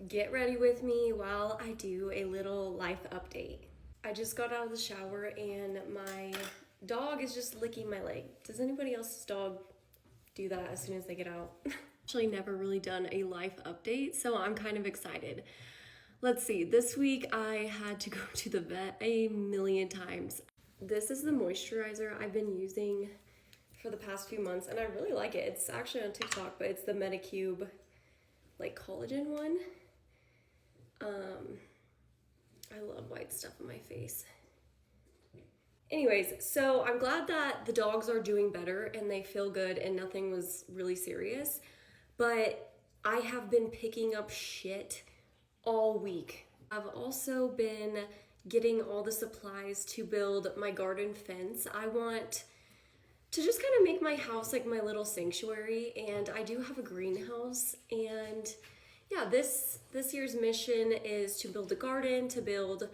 get ready with me while I do a little life update. I just got out of the shower and my dog is just licking my leg. Does anybody else's dog do that as soon as they get out? Actually never really done a life update, so I'm kind of excited. Let's see, this week I had to go to the vet a million times. This is the moisturizer I've been using for the past few months and I really like it. It's actually on TikTok, but it's the Medicube like collagen one. I love white stuff on my face. Anyways, so I'm glad that the dogs are doing better and they feel good and nothing was really serious, but I have been picking up shit all week. I've also been getting all the supplies to build my garden fence. I want to just kind of make my house like my little sanctuary, and I do have a greenhouse, and yeah, this year's mission is to build a garden, to build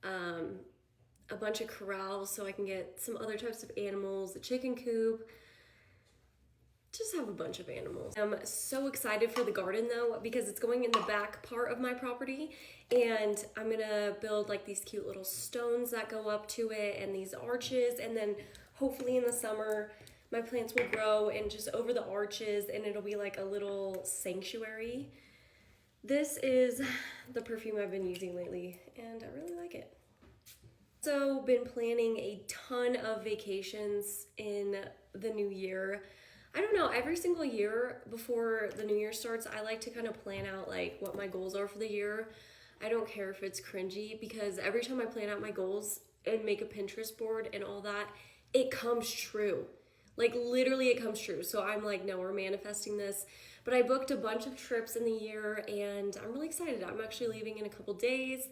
a bunch of corrals so I can get some other types of animals, a chicken coop, just have a bunch of animals. I'm so excited for the garden though, because it's going in the back part of my property, and I'm gonna build like these cute little stones that go up to it and these arches, and then hopefully in the summer my plants will grow and just over the arches and it'll be like a little sanctuary. This is the perfume I've been using lately and I really like it. Also been planning a ton of vacations in the new year. I don't know, every single year before the new year starts, I like to kind of plan out like what my goals are for the year. I don't care if it's cringy because every time I plan out my goals and make a Pinterest board and all that, it comes true. Like literally it comes true. So I'm like, no, we're manifesting this. But I booked a bunch of trips in the year and I'm really excited. I'm actually leaving in a couple days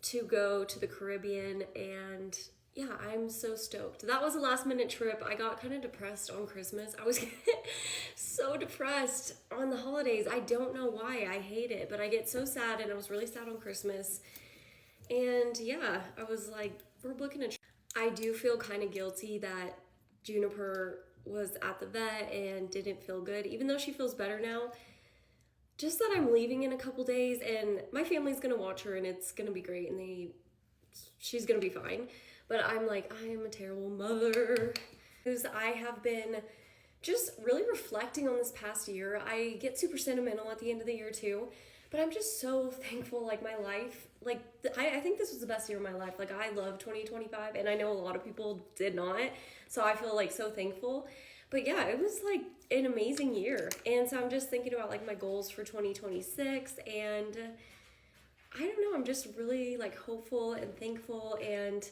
to go to the Caribbean, and yeah, I'm so stoked. That was a last minute trip. I got kind of depressed on Christmas. I was so depressed on the holidays. I don't know why. I hate it, but I get so sad, and I was really sad on Christmas. And yeah, I was like, we're booking a trip. I do feel kind of guilty that Juniper was at the vet and didn't feel good, even though she feels better now. Just that I'm leaving in a couple days and my family's gonna watch her and it's gonna be great and she's gonna be fine. But I'm like, I am a terrible mother. Because I have been just really reflecting on this past year. I get super sentimental at the end of the year too, but I'm just so thankful. Like my life, like I think this was the best year of my life. Like I love 2025 and I know a lot of people did not. So I feel like so thankful. But yeah, it was like an amazing year. And so I'm just thinking about like my goals for 2026, and I don't know, I'm just really like hopeful and thankful. And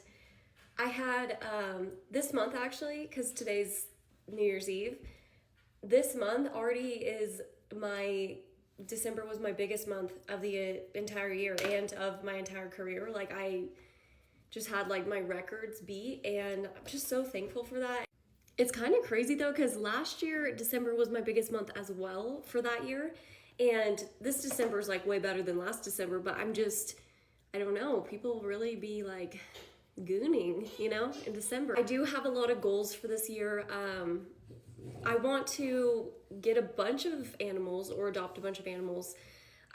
I had this month actually, because today's New Year's Eve, this month already is December was my biggest month of the entire year and of my entire career. Like I just had like my records beat, and I'm just so thankful for that. It's kind of crazy though, because last year, December was my biggest month as well for that year. And this December is like way better than last December, but I don't know, people really be like gooning, you know, in December. I do have a lot of goals for this year. I want to get a bunch of animals or adopt a bunch of animals.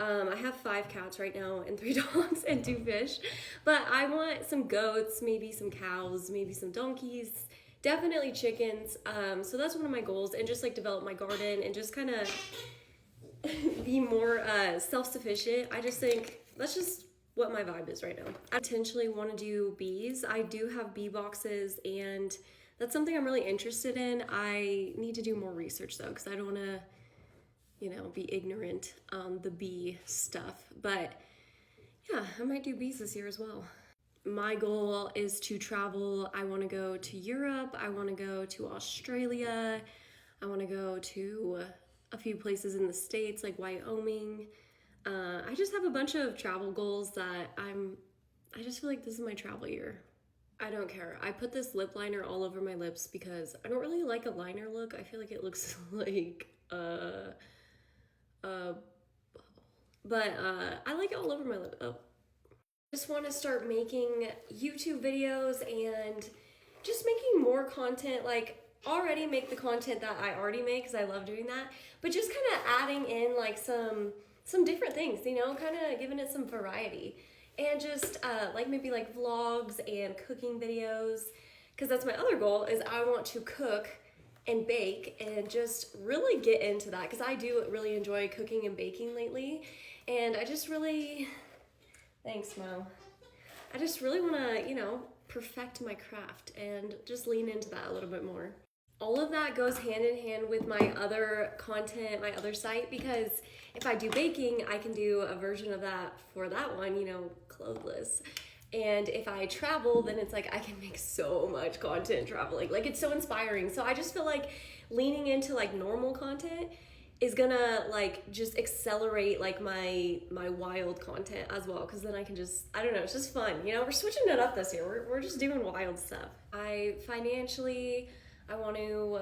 I have 5 cats right now and 3 dogs and 2 fish, but I want some goats, maybe some cows, maybe some donkeys, definitely chickens. So that's one of my goals, and just like develop my garden and just kind of be more self-sufficient. I just think that's just what my vibe is right now. I potentially want to do bees. I do have bee boxes and that's something I'm really interested in. I need to do more research though, because I don't want to, you know, be ignorant on the bee stuff. But yeah, I might do bees this year as well. My goal is to travel. I want to go to Europe. I want to go to Australia. I want to go to a few places in the States like Wyoming. I just have a bunch of travel goals that I just feel like this is my travel year. I don't care. I put this lip liner all over my lips because I don't really like a liner look. I feel like it looks like but I like it all over my lip. Oh. Just want to start making YouTube videos and just making more content. Like already make the content that I already make because I love doing that, but just kind of adding in like some some different things, you know, kind of giving it some variety. And just like maybe like vlogs and cooking videos, because that's my other goal, is I want to cook and bake and just really get into that, because I do really enjoy cooking and baking lately. And I just really, thanks Mo, I just really want to, you know, perfect my craft and just lean into that a little bit more. All of that goes hand in hand with my other content, my other site, because if I do baking, I can do a version of that for that one, you know, clothless. And if I travel, then it's like I can make so much content traveling. Like, it's so inspiring. So I just feel like leaning into like normal content is gonna like just accelerate like my wild content as well, because then I can just, I don't know, it's just fun, you know. We're switching it up this year. We're just doing wild stuff. I want to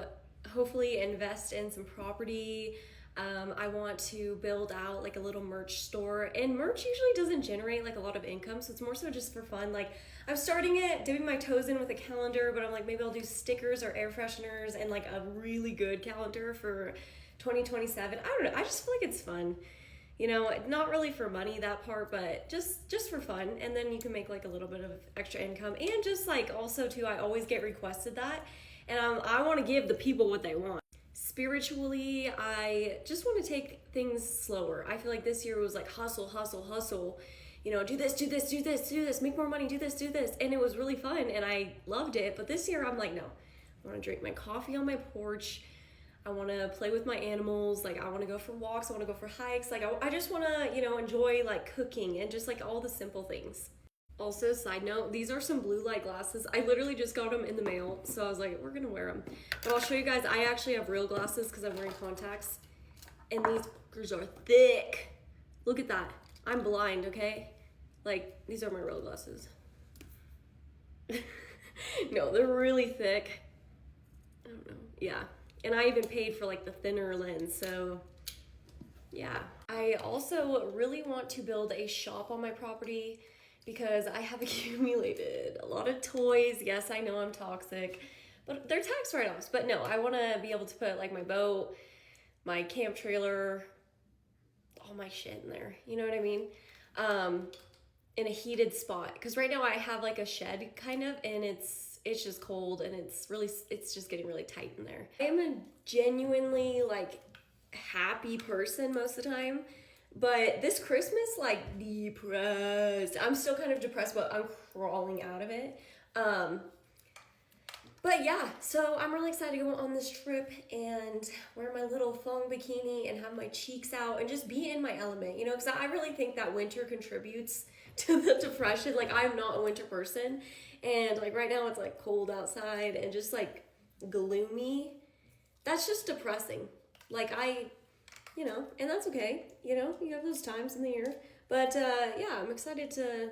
hopefully invest in some property. I want to build out like a little merch store, and merch usually doesn't generate like a lot of income, so it's more so just for fun. Like, I'm starting it, dipping my toes in with a calendar, but I'm like, maybe I'll do stickers or air fresheners and like a really good calendar for 2027. I don't know, I just feel like it's fun, you know, not really for money, that part, but just for fun. And then you can make like a little bit of extra income, and just like also too, I always get requested that, and I want to give the people what they want. Spiritually, I just want to take things slower. I feel like this year was like hustle, hustle, hustle. You know, do this, do this, do this, do this, make more money, do this, do this. And it was really fun and I loved it. But this year I'm like, no, I want to drink my coffee on my porch. I want to play with my animals. Like, I want to go for walks. I want to go for hikes. Like, I just want to, you know, enjoy like cooking and just like all the simple things. Also, side note, these are some blue light glasses. I literally just got them in the mail, so I was like, we're gonna wear them. But I'll show you guys, I actually have real glasses because I'm wearing contacts. And these fuckers are thick. Look at that. I'm blind, okay? Like, these are my real glasses. No, they're really thick. I don't know, yeah. And I even paid for like the thinner lens, so yeah. I also really want to build a shop on my property, because I have accumulated a lot of toys. Yes, I know I'm toxic, but they're tax write-offs. But no, I want to be able to put like my boat, my camp trailer, all my shit in there. You know what I mean? In a heated spot. Because right now I have like a shed kind of, and it's just cold, and it's just getting really tight in there. I am a genuinely like happy person most of the time. But this Christmas, like, depressed. I'm still kind of depressed, but I'm crawling out of it. But yeah, so I'm really excited to go on this trip and wear my little thong bikini and have my cheeks out and just be in my element, you know, because I really think that winter contributes to the depression. Like, I'm not a winter person, and like right now it's like cold outside and just like gloomy. That's just depressing. Like, you know, and that's okay, you know, you have those times in the year. But yeah, I'm excited to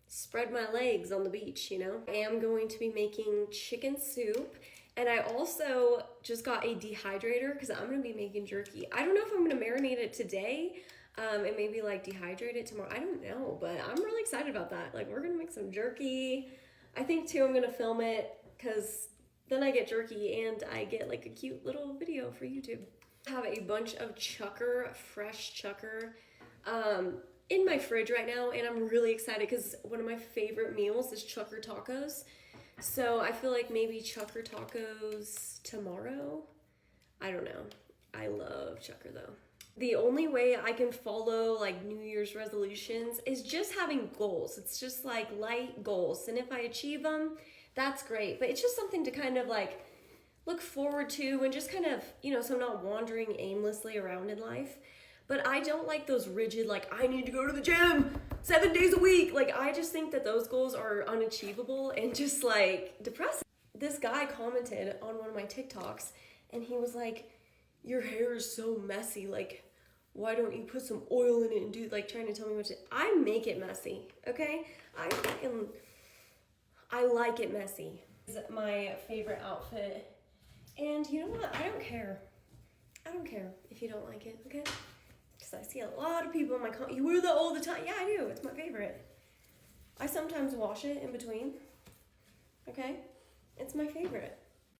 spread my legs on the beach, you know. I am going to be making chicken soup, and I also just got a dehydrator because I'm gonna be making jerky. I don't know if I'm gonna marinate it today and maybe like dehydrate it tomorrow. I don't know, but I'm really excited about that. Like, we're gonna make some jerky. I think too I'm gonna film it, because then I get jerky and I get like a cute little video for YouTube. I have a bunch of chucker, fresh chucker, in my fridge right now, and I'm really excited because one of my favorite meals is chucker tacos. So I feel like maybe chucker tacos tomorrow. I don't know. I love chucker though. The only way I can follow like New Year's resolutions is just having goals. It's just like light goals, and if I achieve them, that's great. But it's just something to kind of like look forward to, and just kind of, you know, so I'm not wandering aimlessly around in life. But I don't like those rigid, like, I need to go to the gym 7 days a week. Like, I just think that those goals are unachievable and just like depressing. This guy commented on one of my TikToks, and he was like, your hair is so messy. Like, why don't you put some oil in it and do, like, trying to tell me what to, I make it messy, okay? I like it messy. This is my favorite outfit. And you know what? I don't care. I don't care if you don't like it, okay? Because I see a lot of people in my you wear that all the time. Yeah, I do. It's my favorite. I sometimes wash it in between, okay? It's my favorite.